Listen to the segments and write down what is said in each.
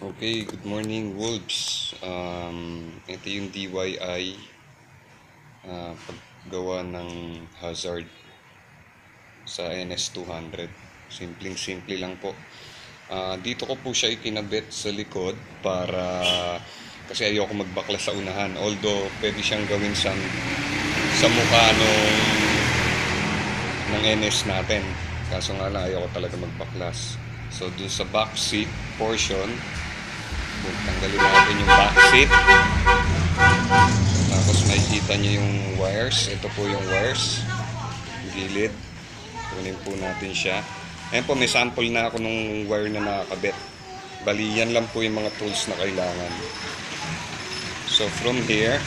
Okay, good morning Wolves. Ito yung DIY paggawa ng hazard sa NS200. Simpleng-simple lang po. Dito ko po siya ikinabit sa likod para kasi ayoko magbaklas sa unahan. Although pwede siyang gawin sa mukha ng NS natin. Kaso nga lang ayoko talaga magbaklas. So dun sa back seat portion, tanggalin natin yung back seat. Tapos makikita nyo yung wires. Ito po yung wires, gilid. Kunin po natin siya. Ayan po, may sample na ako nung wire na nakakabit. Bali, yan lang po yung mga tools na kailangan. So from here,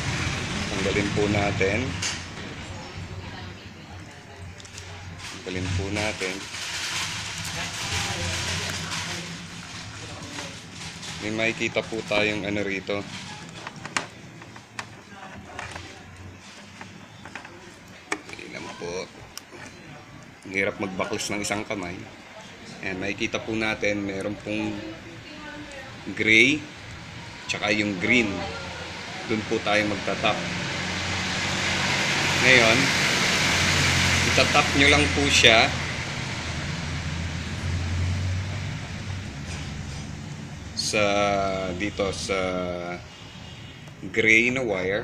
tanggalin po natin. Tanggalin po natin. May makikita po tayong ano rito. Ilan po. Ang hirap magbaklas ng isang kamay. Ayan, makikita po natin meron pong gray tsaka yung green. Doon po tayo magtatap. Ngayon, itatap nyo lang po siya dito sa gray na wire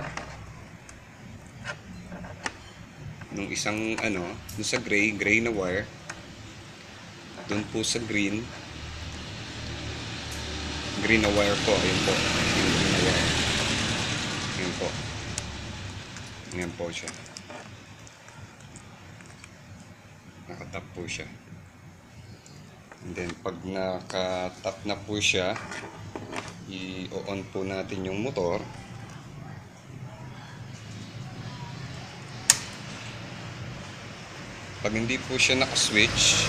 nung isang dun sa gray na wire, dun po sa green na wire po. Ayun po yung green na wire. Ayun po siya, nakatap po siya. And then pag nakatap na po siya, i-on po natin yung motor. Pag hindi po siya naka-switch,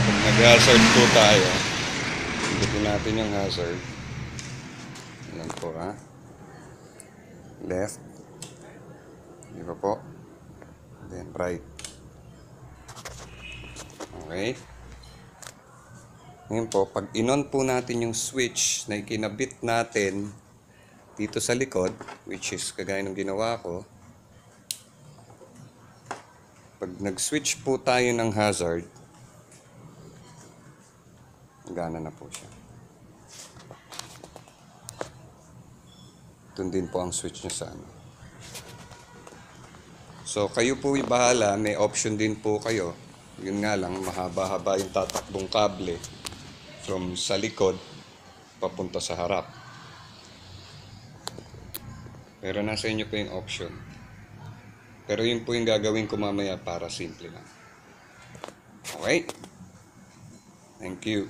pag nag-hazard po tayo, pindutin natin yung hazard. Ayan po left, di ba po? Then right. Okay. Ngayon po, pag in-on po natin yung switch na ikinabit natin dito sa likod, which is kagaya ng ginawa ko, pag nag-switch po tayo ng hazard, gana na po siya. Doon din po ang switch niya sa So, kayo po bahala, may option din po kayo. Yun nga lang, mahaba-haba yung tatakbong kable from sa likod papunta sa harap. Pero nasa inyo po yung option. Pero yun po yung gagawin ko mamaya para simple lang. Okay? Thank you.